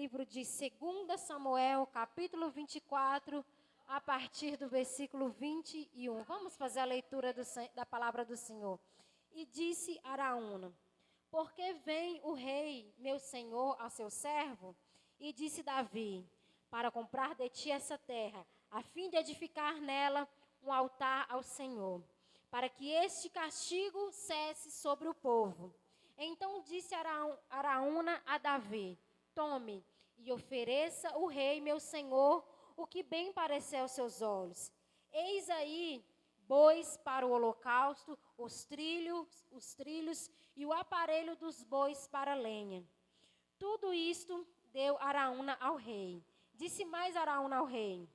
livro de 2 Samuel, capítulo 24, a partir do versículo 21. Vamos fazer a leitura da palavra do Senhor. E disse Araúna: porque vem o rei, meu senhor, ao seu servo? E disse Davi: para comprar de ti essa terra, a fim de edificar nela um altar ao Senhor, para que este castigo cesse sobre o povo. Então disse Araúna a Davi: tome e ofereça o rei, meu senhor, o que bem parecer aos seus olhos. Eis aí bois para o holocausto, os trilhos e o aparelho dos bois para a lenha. Tudo isto deu Araúna ao rei. Disse mais Araúna ao rei: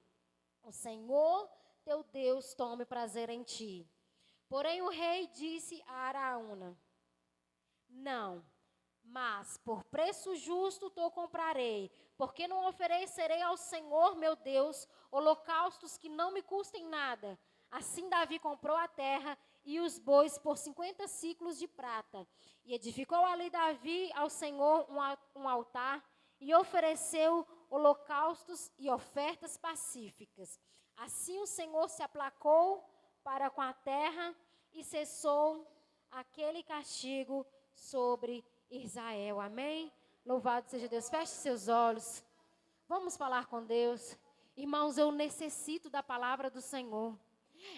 o Senhor teu Deus tome prazer em ti. Porém o rei disse a Araúna: não, mas por preço justo te comprarei, porque não oferecerei ao Senhor meu Deus holocaustos que não me custem nada. Assim Davi comprou a terra e os bois por 50 siclos de prata. E edificou ali Davi ao Senhor um altar e ofereceu holocaustos e ofertas pacíficas. Assim o Senhor se aplacou para com a terra e cessou aquele castigo sobre Israel. Amém? Louvado seja Deus. Feche seus olhos. Vamos falar com Deus. Irmãos, eu necessito da palavra do Senhor.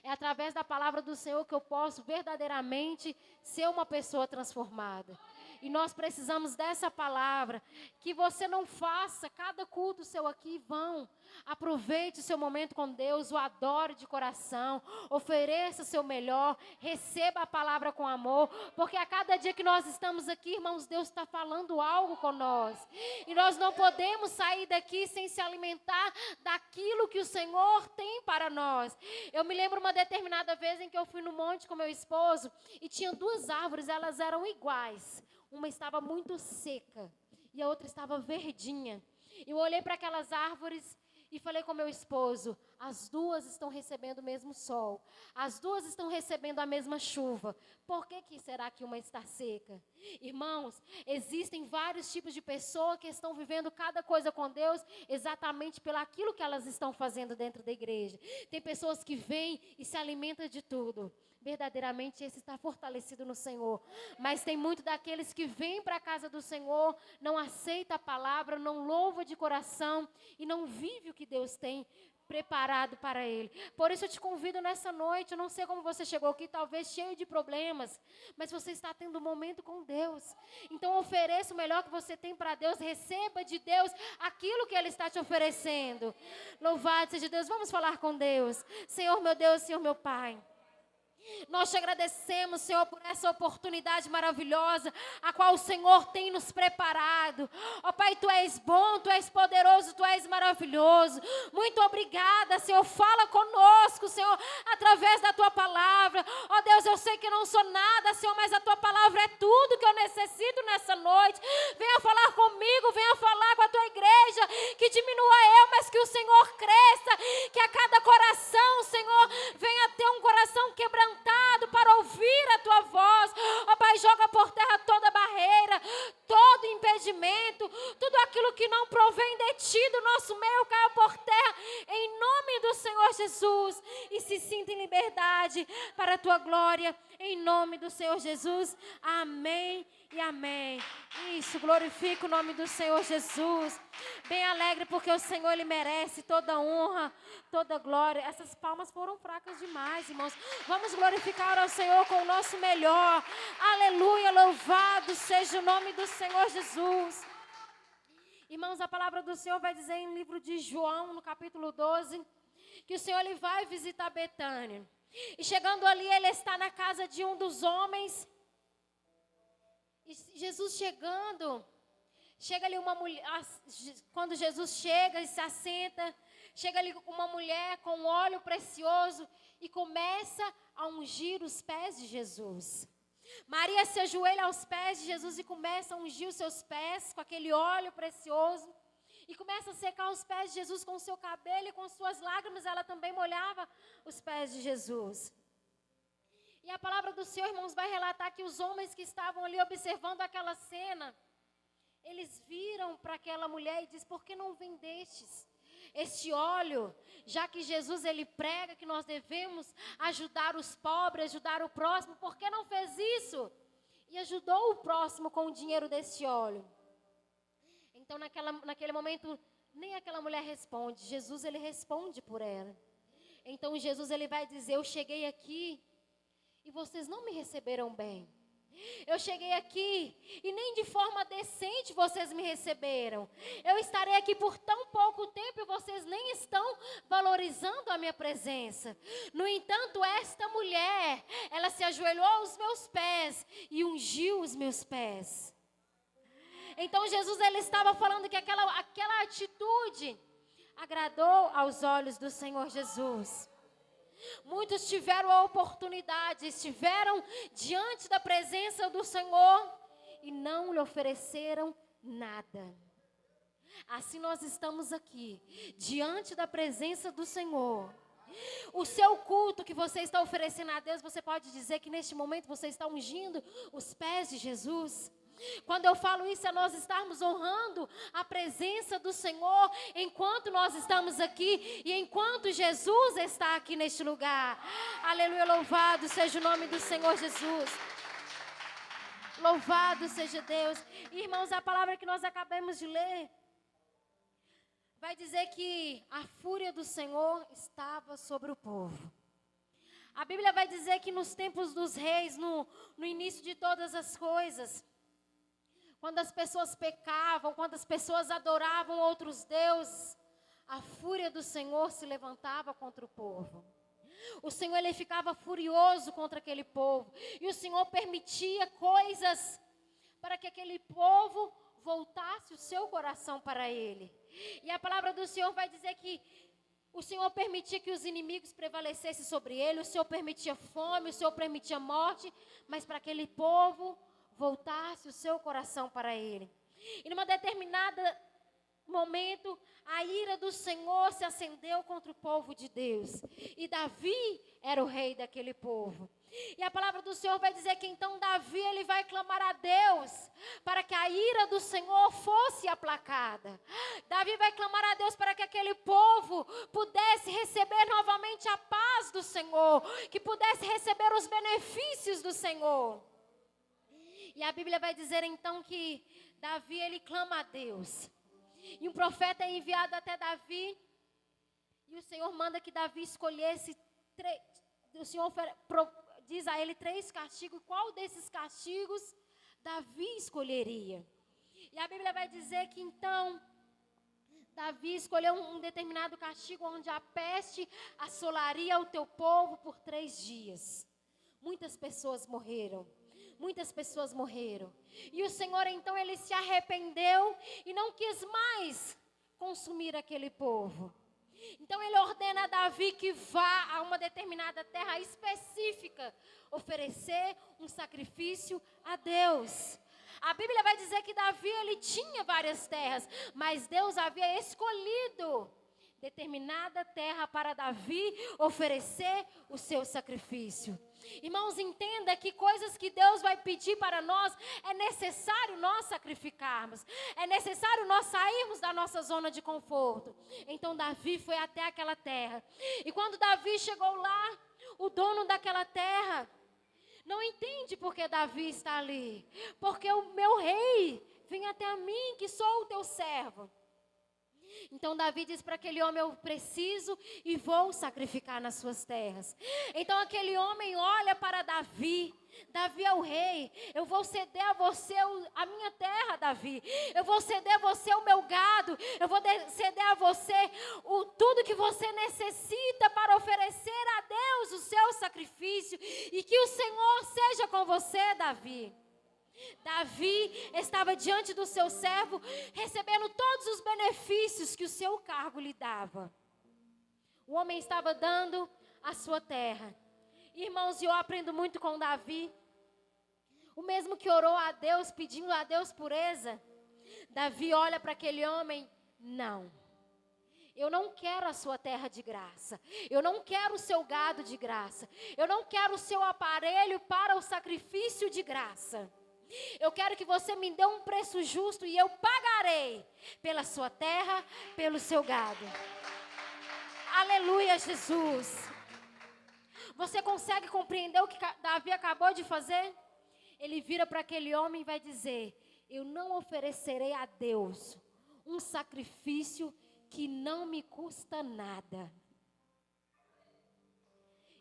É através da palavra do Senhor que eu posso verdadeiramente ser uma pessoa transformada. E nós precisamos dessa palavra, que você não faça cada culto seu aqui vão. Aproveite o seu momento com Deus, o adore de coração, ofereça o seu melhor, receba a palavra com amor, porque a cada dia que nós estamos aqui, irmãos, Deus está falando algo com nós. E nós não podemos sair daqui sem se alimentar daquilo que o Senhor tem para nós. Eu me lembro uma determinada vez em que eu fui no monte com meu esposo e tinha duas árvores, elas eram iguais. Uma estava muito seca e a outra estava verdinha. Eu olhei para aquelas árvores e falei com meu esposo: as duas estão recebendo o mesmo sol, as duas estão recebendo a mesma chuva. Por que será que uma está seca? Irmãos, existem vários tipos de pessoas que estão vivendo cada coisa com Deus exatamente pelo aquilo que elas estão fazendo dentro da igreja. Tem pessoas que vêm e se alimentam de tudo. Verdadeiramente esse está fortalecido no Senhor. Mas tem muito daqueles que vêm para a casa do Senhor, não aceita a palavra, não louva de coração e não vive o que Deus tem preparado para ele. Por isso eu te convido nessa noite, eu não sei como você chegou aqui, talvez cheio de problemas, mas você está tendo um momento com Deus. Então ofereça o melhor que você tem para Deus, receba de Deus aquilo que Ele está te oferecendo. Louvado seja Deus. Vamos falar com Deus. Senhor meu Deus, Senhor meu Pai, nós te agradecemos, Senhor, por essa oportunidade maravilhosa, a qual o Senhor tem nos preparado. Ó Pai, Tu és bom, Tu és poderoso, Tu és maravilhoso. Muito obrigada, Senhor. Fala conosco, Senhor, através da Tua palavra. Ó Deus, eu sei que não sou nada, Senhor, mas a Tua palavra é tudo que eu necessito nessa noite. Venha falar comigo, venha falar com a Tua igreja, que diminua eu, mas que o Senhor cresça, que a cada coração, Senhor, venha ter um coração quebrantado para ouvir a Tua voz. Ó Pai, joga por terra toda barreira, todo impedimento, tudo aquilo que não provém de Ti, do nosso meio, caia por terra, em nome do Senhor Jesus, e se sinta em liberdade para a Tua glória, em nome do Senhor Jesus. Amém e amém. Isso, glorifica o nome do Senhor Jesus. Bem alegre, porque o Senhor, Ele merece toda honra, toda glória. Essas palmas foram fracas demais, irmãos. Vamos glorificar ao Senhor com o nosso melhor. Aleluia, louvado seja o nome do Senhor Jesus. Irmãos, a palavra do Senhor vai dizer em livro de João, no capítulo 12, que o Senhor, Ele vai visitar Betânia. E chegando ali, Ele está na casa de um dos homens. E Jesus chega ali uma mulher, quando Jesus chega e se assenta, chega ali uma mulher com óleo precioso e começa a ungir os pés de Jesus. Maria se ajoelha aos pés de Jesus e começa a ungir os seus pés com aquele óleo precioso. E começa a secar os pés de Jesus com o seu cabelo e com suas lágrimas, ela também molhava os pés de Jesus. E a palavra do Senhor, irmãos, vai relatar que os homens que estavam ali observando aquela cena, eles viram para aquela mulher e diz: por que não vendestes este óleo? Já que Jesus ele prega que nós devemos ajudar os pobres, ajudar o próximo, por que não fez isso? E ajudou o próximo com o dinheiro desse óleo. Então naquele momento nem aquela mulher responde, Jesus ele responde por ela. Então Jesus ele vai dizer: eu cheguei aqui e vocês não me receberam bem. Eu cheguei aqui e nem de forma decente vocês me receberam. Eu estarei aqui por tão pouco tempo e vocês nem estão valorizando a minha presença. No entanto, esta mulher, ela se ajoelhou aos meus pés e ungiu os meus pés. Então Jesus ele estava falando que aquela atitude agradou aos olhos do Senhor Jesus. Muitos tiveram a oportunidade, estiveram diante da presença do Senhor e não lhe ofereceram nada. Assim nós estamos aqui, diante da presença do Senhor. O seu culto que você está oferecendo a Deus, você pode dizer que neste momento você está ungindo os pés de Jesus. Quando eu falo isso, é nós estarmos honrando a presença do Senhor enquanto nós estamos aqui e enquanto Jesus está aqui neste lugar. Aleluia, louvado seja o nome do Senhor Jesus. Louvado seja Deus. Irmãos, a palavra que nós acabamos de ler vai dizer que a fúria do Senhor estava sobre o povo. A Bíblia vai dizer que nos tempos dos reis, no início de todas as coisas, quando as pessoas pecavam, quando as pessoas adoravam outros deuses, a fúria do Senhor se levantava contra o povo. O Senhor ele ficava furioso contra aquele povo. E o Senhor permitia coisas para que aquele povo voltasse o seu coração para Ele. E a palavra do Senhor vai dizer que o Senhor permitia que os inimigos prevalecessem sobre ele. O Senhor permitia fome, o Senhor permitia morte, mas para aquele povo voltasse o seu coração para Ele. E numa determinada momento, a ira do Senhor se acendeu contra o povo de Deus. E Davi era o rei daquele povo. E a palavra do Senhor vai dizer que então Davi ele vai clamar a Deus para que a ira do Senhor fosse aplacada. Davi vai clamar a Deus para que aquele povo pudesse receber novamente a paz do Senhor, que pudesse receber os benefícios do Senhor. E a Bíblia vai dizer então que Davi ele clama a Deus. E um profeta é enviado até Davi. E o Senhor manda que Davi escolhesse o Senhor diz a ele 3 castigos. Qual desses castigos Davi escolheria? E a Bíblia vai dizer que então Davi escolheu um determinado castigo onde a peste assolaria o teu povo por 3 dias. Muitas pessoas morreram. Muitas pessoas morreram. E o Senhor então ele se arrependeu e não quis mais consumir aquele povo. Então ele ordena a Davi que vá a uma determinada terra específica oferecer um sacrifício a Deus. A Bíblia vai dizer que Davi ele tinha várias terras, mas Deus havia escolhido determinada terra para Davi oferecer o seu sacrifício. Irmãos, entenda que coisas que Deus vai pedir para nós, é necessário nós sacrificarmos. É necessário nós sairmos da nossa zona de conforto. Então Davi foi até aquela terra. E quando Davi chegou lá, o dono daquela terra não entende porque Davi está ali. Porque o meu rei vem até a mim, que sou o teu servo. Então Davi diz para aquele homem: eu preciso e vou sacrificar nas suas terras. Então aquele homem olha para Davi. Davi é o rei. Eu vou ceder a você a minha terra, Davi. Eu vou ceder a você o meu gado. Eu vou ceder a você tudo que você necessita para oferecer a Deus o seu sacrifício. E que o Senhor seja com você, Davi. Davi estava diante do seu servo, recebendo todos os benefícios que o seu cargo lhe dava. O homem estava dando a sua terra. Irmãos, eu aprendo muito com Davi. O mesmo que orou a Deus, pedindo a Deus pureza. Davi olha para aquele homem: não, eu não quero a sua terra de graça. Eu não quero o seu gado de graça. Eu não quero o seu aparelho para o sacrifício de graça. Eu quero que você me dê um preço justo e eu pagarei pela sua terra, pelo seu gado. Aleluia, Jesus. Você consegue compreender o que Davi acabou de fazer? Ele vira para aquele homem e vai dizer: eu não oferecerei a Deus um sacrifício que não me custa nada.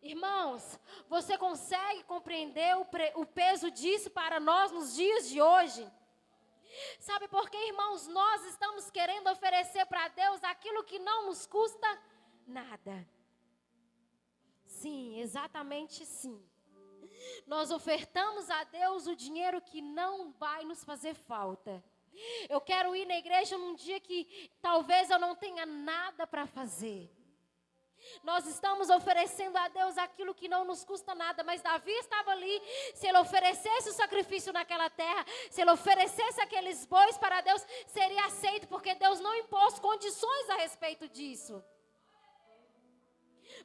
Irmãos, você consegue compreender o peso disso para nós nos dias de hoje? Sabe por quê, irmãos? Nós estamos querendo oferecer para Deus aquilo que não nos custa nada. Sim, exatamente sim. Nós ofertamos a Deus o dinheiro que não vai nos fazer falta. Eu quero ir na igreja num dia que talvez eu não tenha nada para fazer. Nós estamos oferecendo a Deus aquilo que não nos custa nada, mas Davi estava ali. Se ele oferecesse o sacrifício naquela terra, se ele oferecesse aqueles bois para Deus, seria aceito, porque Deus não impôs condições a respeito disso.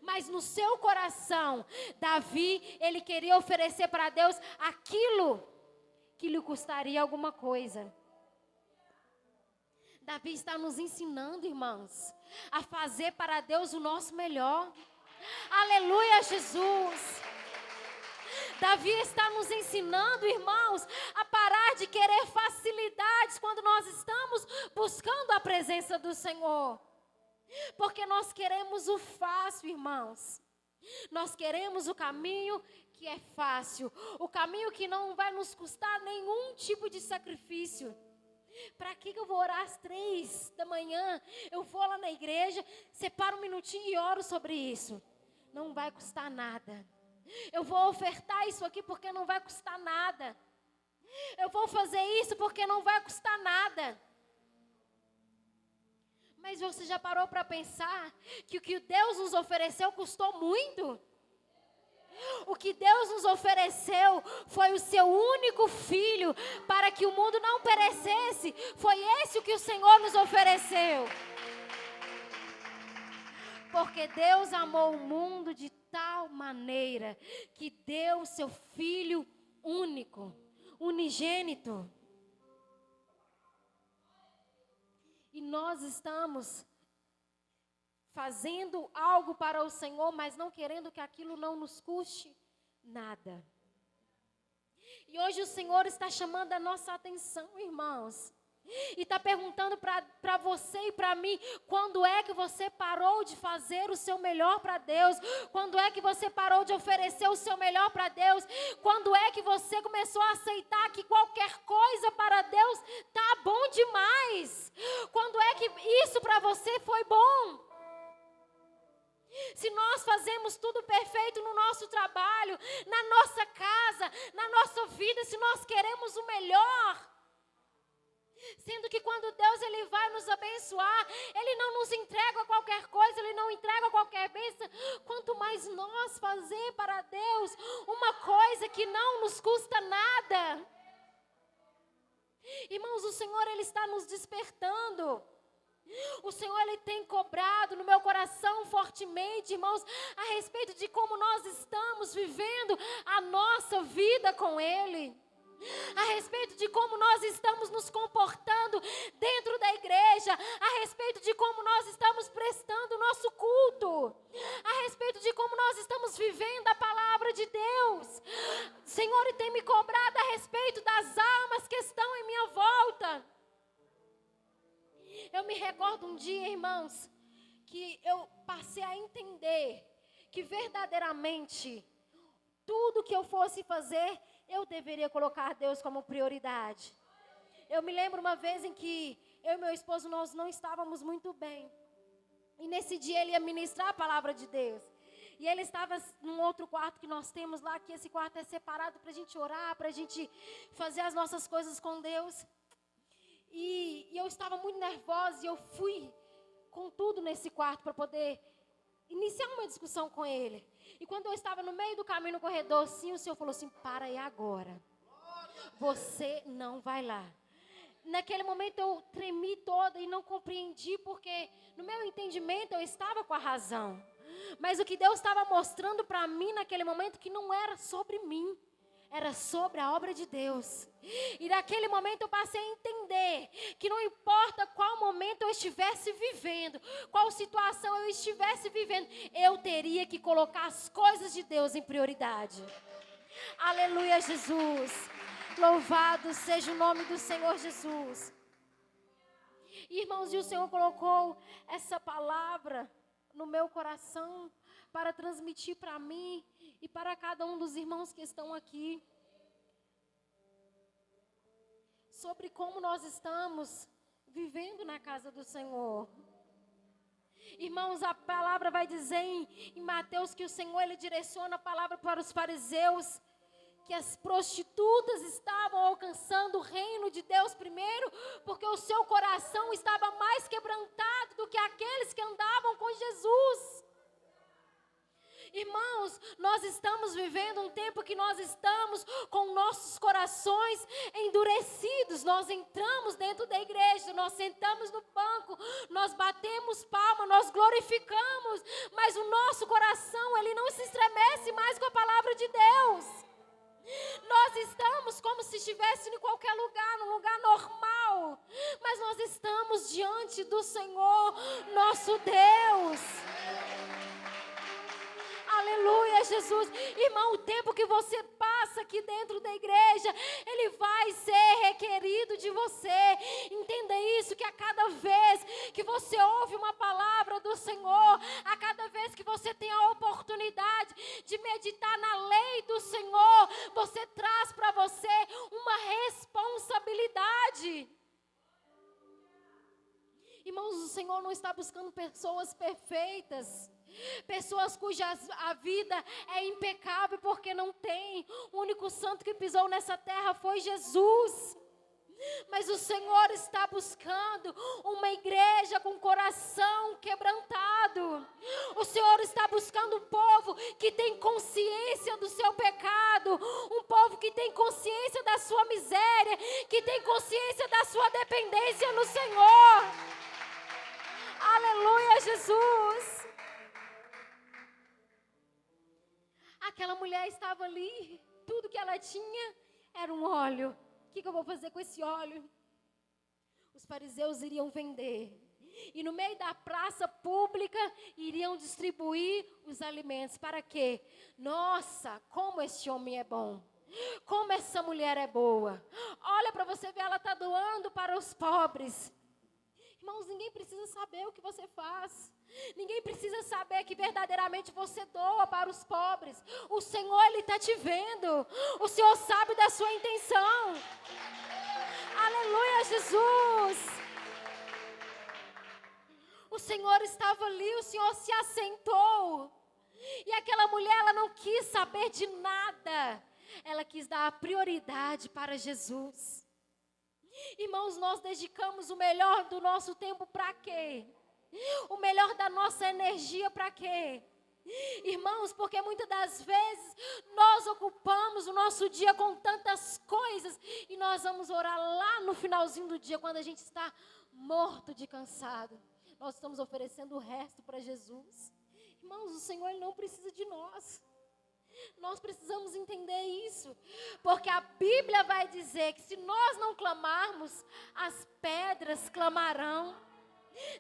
Mas no seu coração, Davi, ele queria oferecer para Deus aquilo que lhe custaria alguma coisa. Davi está nos ensinando, irmãos, a fazer para Deus o nosso melhor. Aleluia, Jesus. Davi está nos ensinando, irmãos, a parar de querer facilidades quando nós estamos buscando a presença do Senhor. Porque nós queremos o fácil, irmãos. Nós queremos o caminho que é fácil, o caminho que não vai nos custar nenhum tipo de sacrifício. Para que eu vou orar às 3 da manhã? Eu vou lá na igreja, separo um minutinho e oro sobre isso. Não vai custar nada. Eu vou ofertar isso aqui porque não vai custar nada. Eu vou fazer isso porque não vai custar nada. Mas você já parou para pensar que o que Deus nos ofereceu custou muito? O que Deus nos ofereceu foi o seu único filho para que o mundo não perecesse. Foi esse o que o Senhor nos ofereceu. Porque Deus amou o mundo de tal maneira que deu o seu filho único, unigênito. E nós estamos fazendo algo para o Senhor, mas não querendo que aquilo não nos custe nada. E hoje o Senhor está chamando a nossa atenção, irmãos. E está perguntando para você e para mim, quando é que você parou de fazer o seu melhor para Deus? Quando é que você parou de oferecer o seu melhor para Deus? Quando é que você começou a aceitar que qualquer coisa para Deus tá bom demais? Quando é que isso para você foi bom? Se nós fazemos tudo perfeito no nosso trabalho, na nossa casa, na nossa vida, se nós queremos o melhor, sendo que quando Deus ele vai nos abençoar, Ele não nos entrega qualquer coisa, Ele não entrega qualquer bênção. Quanto mais nós fazer para Deus uma coisa que não nos custa nada. Irmãos, o Senhor ele está nos despertando. O Senhor ele tem cobrado no meu coração fortemente, irmãos, a respeito de como nós estamos vivendo a nossa vida com Ele. A respeito de como nós estamos nos comportando dentro da igreja, a respeito de como nós estamos prestando o nosso culto, a respeito de como nós estamos vivendo a palavra de Deus. O Senhor tem me cobrado a respeito das almas que estão em minha volta. Eu me recordo um dia, irmãos, que eu passei a entender que verdadeiramente tudo que eu fosse fazer, eu deveria colocar Deus como prioridade. Eu me lembro uma vez em que eu e meu esposo, nós não estávamos muito bem. E nesse dia ele ia ministrar a palavra de Deus. E ele estava num outro quarto que nós temos lá, que esse quarto é separado para a gente orar, para a gente fazer as nossas coisas com Deus. E eu estava muito nervosa e eu fui com tudo nesse quarto para poder iniciar uma discussão com ele. E quando eu estava no meio do caminho, no corredor, sim, o Senhor falou assim: para aí agora. Você não vai lá. Naquele momento eu tremi toda e não compreendi, porque no meu entendimento eu estava com a razão. Mas o que Deus estava mostrando para mim naquele momento que não era sobre mim. era sobre a obra de Deus. E naquele momento eu passei a entender que não importa qual momento eu estivesse vivendo, qual situação eu estivesse vivendo, eu teria que colocar as coisas de Deus em prioridade. Aleluia, Jesus. Louvado seja o nome do Senhor Jesus. Irmãos, e o Senhor colocou essa palavra no meu coração para transmitir para mim e para cada um dos irmãos que estão aqui, sobre como nós estamos vivendo na casa do Senhor. Irmãos, a palavra vai dizer em Mateus que o Senhor, Ele direciona a palavra para os fariseus, que as prostitutas estavam alcançando o reino de Deus primeiro, porque o seu coração estava mais quebrantado do que aqueles que andavam com Jesus. Irmãos, nós estamos vivendo um tempo que nós estamos com nossos corações endurecidos. Nós entramos dentro da igreja, nós sentamos no banco, nós batemos palma, nós glorificamos, mas o nosso coração, ele não se estremece mais com a palavra de Deus. Nós estamos como se estivesse em qualquer lugar, num lugar normal, mas nós estamos diante do Senhor, nosso Deus. Aleluia, Jesus. Irmão, o tempo que você passa aqui dentro da igreja, ele vai ser requerido de você. Entenda isso, que a cada vez que você ouve uma palavra do Senhor, a cada vez que você tem a oportunidade de meditar na lei do Senhor, você traz para você uma responsabilidade. Irmãos, o Senhor não está buscando pessoas perfeitas, pessoas cuja a vida é impecável, porque não tem. O único santo que pisou nessa terra foi Jesus. Mas o Senhor está buscando uma igreja com coração quebrantado. O Senhor está buscando um povo que tem consciência do seu pecado, um povo que tem consciência da sua miséria, que tem consciência da sua dependência no Senhor. Aleluia, Jesus. Aquela mulher estava ali, tudo que ela tinha era um óleo. O que eu vou fazer com esse óleo? Os fariseus iriam vender. E no meio da praça pública, iriam distribuir os alimentos. Para quê? Nossa, como esse homem é bom. Como essa mulher é boa. Olha para você ver, ela está doando para os pobres. Irmãos, ninguém precisa saber o que você faz. Ninguém precisa saber que verdadeiramente você doa para os pobres. O Senhor, Ele está te vendo. O Senhor sabe da sua intenção. Aleluia, Jesus. O Senhor estava ali, o Senhor se assentou. E aquela mulher, ela não quis saber de nada. Ela quis dar a prioridade para Jesus. Irmãos, nós dedicamos o melhor do nosso tempo para quê? O melhor da nossa energia para quê? Irmãos, porque muitas das vezes nós ocupamos o nosso dia com tantas coisas e nós vamos orar lá no finalzinho do dia, quando a gente está morto de cansado. Nós estamos oferecendo o resto para Jesus. Irmãos, o Senhor, Ele não precisa de nós. Nós precisamos entender isso, porque a Bíblia vai dizer que se nós não clamarmos, as pedras clamarão.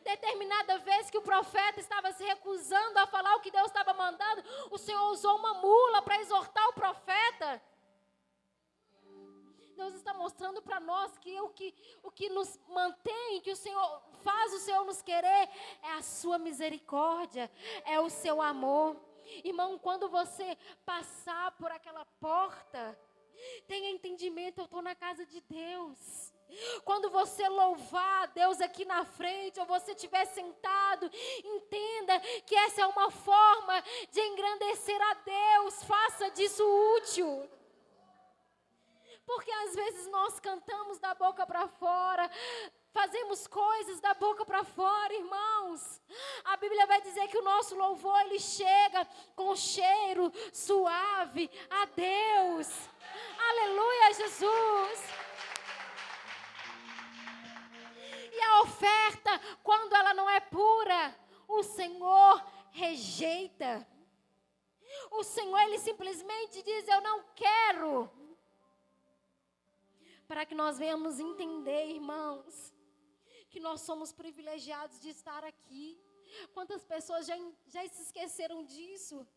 Determinada vez que o profeta estava se recusando a falar o que Deus estava mandando, o Senhor usou uma mula para exortar o profeta. Deus está mostrando para nós que o que nos mantém, que o Senhor faz o Senhor nos querer, é a sua misericórdia, é o seu amor. Irmão, quando você passar por aquela porta, tenha entendimento, eu estou na casa de Deus. Quando você louvar a Deus aqui na frente, ou você estiver sentado, entenda que essa é uma forma de engrandecer a Deus. Faça disso útil. Porque às vezes nós cantamos da boca para fora, fazemos coisas da boca para fora, irmãos. A Bíblia vai dizer que o nosso louvor, ele chega com cheiro suave a Deus. Aleluia, Jesus. E a oferta, quando ela não é pura, o Senhor rejeita. O Senhor, Ele simplesmente diz, eu não quero. para que nós venhamos entender, irmãos, que nós somos privilegiados de estar aqui. Quantas pessoas já se esqueceram disso?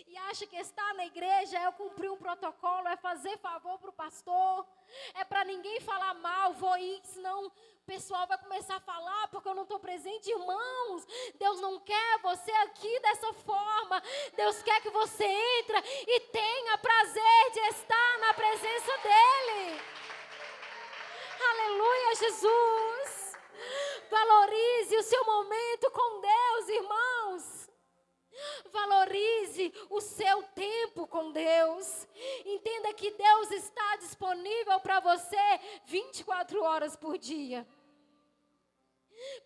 E acha que estar na igreja é cumprir um protocolo, é fazer favor para o pastor, é para ninguém falar mal, vou ir, senão o pessoal vai começar a falar porque eu não estou presente. Irmãos, Deus não quer você aqui dessa forma. Deus quer que você entre e tenha prazer de estar na presença dEle. Aleluia, Jesus. Valorize o seu momento com Deus, irmãos. Valorize o seu tempo com Deus. Entenda que Deus está disponível para você 24 horas por dia.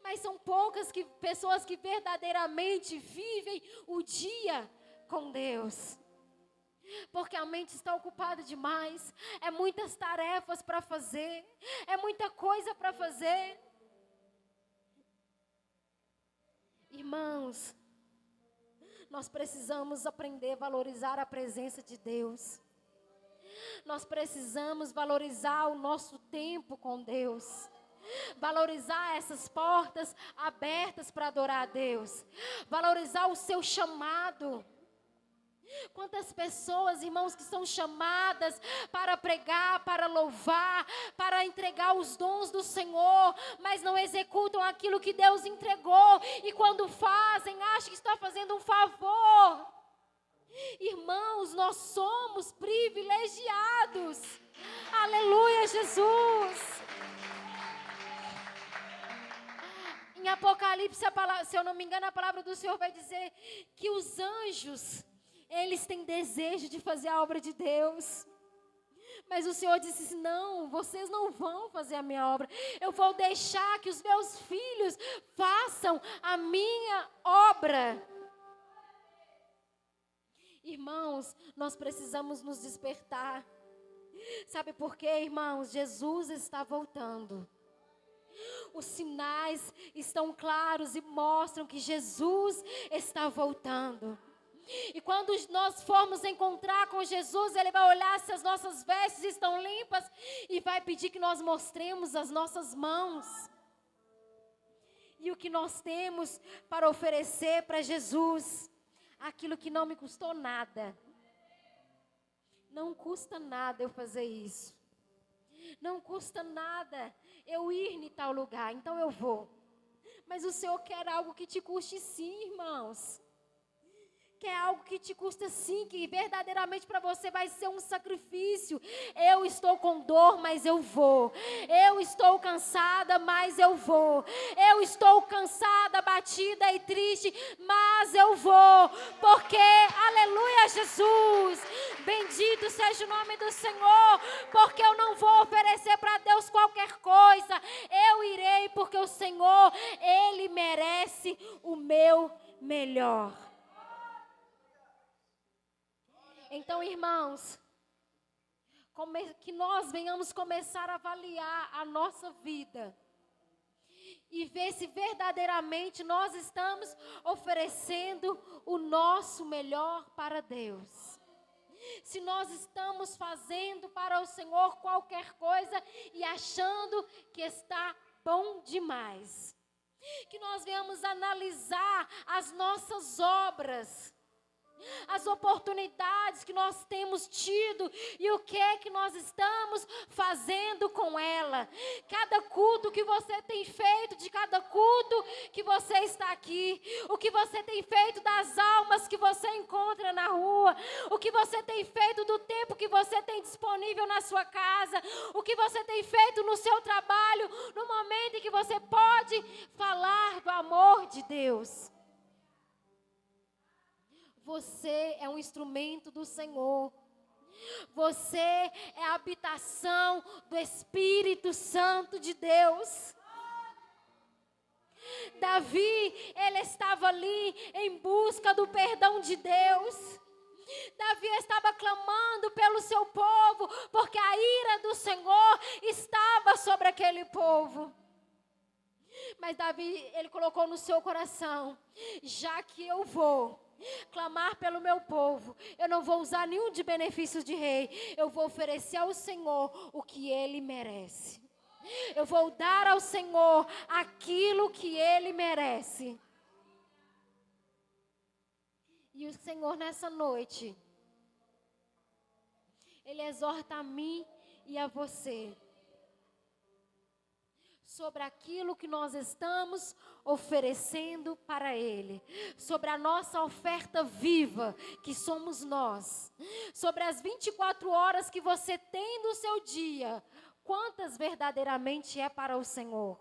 Mas são poucas pessoas que verdadeiramente vivem o dia com Deus. Porque a mente está ocupada demais. É muitas tarefas para fazer. É muita coisa para fazer. Irmãos, nós precisamos aprender a valorizar a presença de Deus. Nós precisamos valorizar o nosso tempo com Deus. Valorizar essas portas abertas para adorar a Deus. Valorizar o seu chamado. Quantas pessoas, irmãos, que são chamadas para pregar, para louvar, para entregar os dons do Senhor, mas não executam aquilo que Deus entregou, e quando fazem, acham que está fazendo um favor. Irmãos, nós somos privilegiados. Aleluia, Jesus. Em Apocalipse, se eu não me engano, a palavra do Senhor vai dizer que os anjos, eles têm desejo de fazer a obra de Deus. Mas o Senhor disse assim, não, vocês não vão fazer a minha obra. Eu vou deixar que os meus filhos façam a minha obra. Irmãos, nós precisamos nos despertar. Sabe por quê, irmãos? Jesus está voltando. Os sinais estão claros e mostram que Jesus está voltando. E quando nós formos encontrar com Jesus, Ele vai olhar se as nossas vestes estão limpas e vai pedir que nós mostremos as nossas mãos. E o que nós temos para oferecer para Jesus, aquilo que não me custou nada. Não custa nada eu fazer isso. Não custa nada eu ir em tal lugar, então eu vou. Mas o Senhor quer algo que te custe sim, irmãos. Quer algo que te custa sim, que verdadeiramente para você vai ser um sacrifício. Eu estou com dor, mas eu vou. Eu estou cansada, mas eu vou. Eu estou cansada, batida e triste, mas eu vou. Porque, aleluia, Jesus, bendito seja o nome do Senhor. Porque eu não vou oferecer para Deus qualquer coisa. Eu irei porque o Senhor, Ele merece o meu melhor. Então, irmãos, que nós venhamos começar a avaliar a nossa vida e ver se verdadeiramente nós estamos oferecendo o nosso melhor para Deus. Se nós estamos fazendo para o Senhor qualquer coisa e achando que está bom demais. Que nós venhamos analisar as nossas obras, as oportunidades que nós temos tido e o que é que nós estamos fazendo com ela. Cada culto que você tem feito, de cada culto que você está aqui, o que você tem feito das almas que você encontra na rua, o que você tem feito do tempo que você tem disponível na sua casa, o que você tem feito no seu trabalho, no momento em que você pode falar do amor de Deus. Você é um instrumento do Senhor. Você é a habitação do Espírito Santo de Deus. Davi, ele estava ali em busca do perdão de Deus. Davi estava clamando pelo seu povo, porque a ira do Senhor estava sobre aquele povo. Mas Davi, ele colocou no seu coração, já que eu vou, clamar pelo meu povo. Eu não vou usar nenhum de benefícios de rei. Eu vou oferecer ao Senhor o que Ele merece. Eu vou dar ao Senhor aquilo que Ele merece. E o Senhor nessa noite, Ele exorta a mim e a você sobre aquilo que nós estamos oferecendo para Ele, sobre a nossa oferta viva, que somos nós, sobre as 24 horas que você tem no seu dia, quantas verdadeiramente é para o Senhor?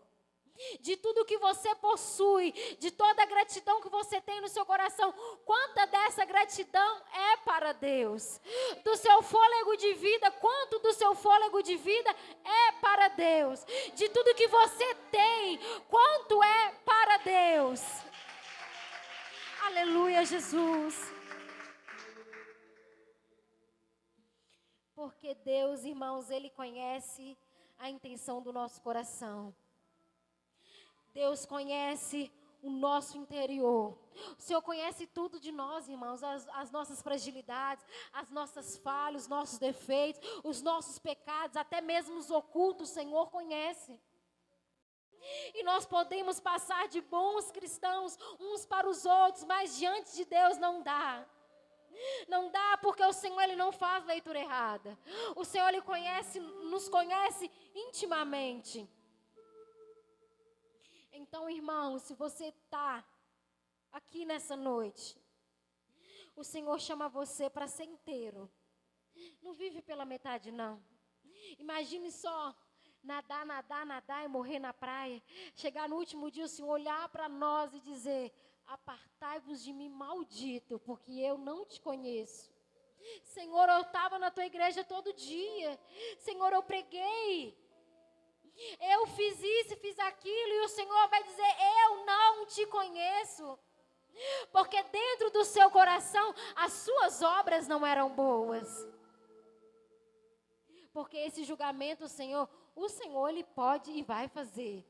De tudo que você possui, de toda a gratidão que você tem no seu coração, quanta dessa gratidão é para Deus? Do seu fôlego de vida, quanto do seu fôlego de vida é para Deus? De tudo que você tem, quanto é para Deus? Aleluia, Jesus. Porque Deus, irmãos, Ele conhece a intenção do nosso coração. Deus conhece o nosso interior. O Senhor conhece tudo de nós, irmãos, as nossas fragilidades, as nossas falhas, os nossos defeitos, os nossos pecados, até mesmo os ocultos, o Senhor conhece. E nós podemos passar de bons cristãos uns para os outros, mas diante de Deus não dá. Não dá, porque o Senhor, Ele não faz leitura errada. O Senhor, Ele nos conhece intimamente. Então, irmão, se você está aqui nessa noite, o Senhor chama você para ser inteiro. Não vive pela metade, não. Imagine só nadar, nadar, nadar e morrer na praia. Chegar no último dia, o Senhor olhar para nós e dizer: apartai-vos de mim, maldito, porque eu não te conheço. Senhor, eu estava na tua igreja todo dia. Senhor, eu preguei. Eu fiz isso, fiz aquilo, e o Senhor vai dizer: eu não te conheço. Porque dentro do seu coração, as suas obras não eram boas. Porque esse julgamento, o Senhor, Ele pode e vai fazer.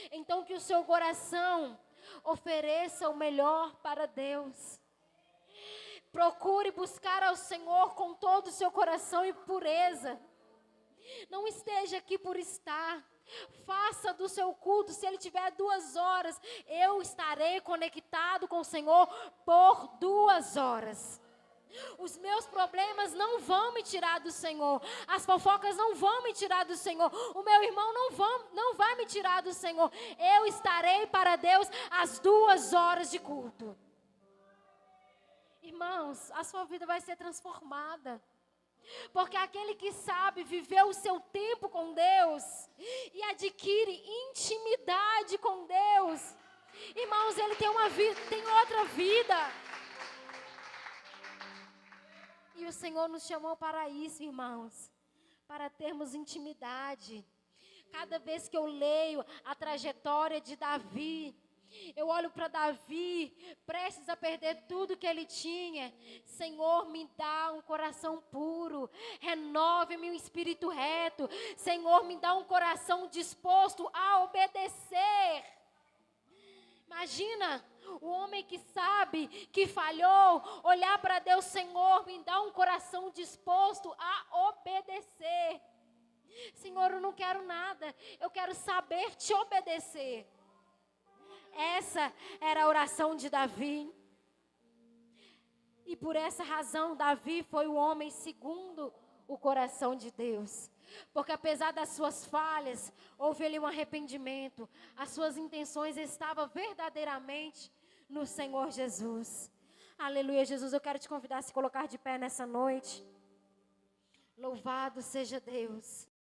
Então que o seu coração ofereça o melhor para Deus. Procure buscar ao Senhor com todo o seu coração e pureza. Não esteja aqui por estar. Faça do seu culto, se ele tiver 2 horas, eu estarei conectado com o Senhor por 2 horas. Os meus problemas não vão me tirar do Senhor. As fofocas não vão me tirar do Senhor. O meu irmão não vai me tirar do Senhor. Eu estarei para Deus às 2 horas de culto. Irmãos, a sua vida vai ser transformada. Porque aquele que sabe viver o seu tempo com Deus e adquire intimidade com Deus, irmãos, ele tem uma vida, tem outra vida. E o Senhor nos chamou para isso, irmãos, para termos intimidade. Cada vez que eu leio a trajetória de Davi, eu olho para Davi, prestes a perder tudo que ele tinha. Senhor, me dá um coração puro, renove-me um espírito reto. Senhor, me dá um coração disposto a obedecer. Imagina, o homem que sabe que falhou, olhar para Deus: Senhor, me dá um coração disposto a obedecer. Senhor, eu não quero nada, eu quero saber te obedecer. Essa era a oração de Davi. E por essa razão, Davi foi o homem segundo o coração de Deus. Porque apesar das suas falhas, houve ali um arrependimento. As suas intenções estavam verdadeiramente no Senhor Jesus. Aleluia, Jesus. Eu quero te convidar a se colocar de pé nessa noite. Louvado seja Deus.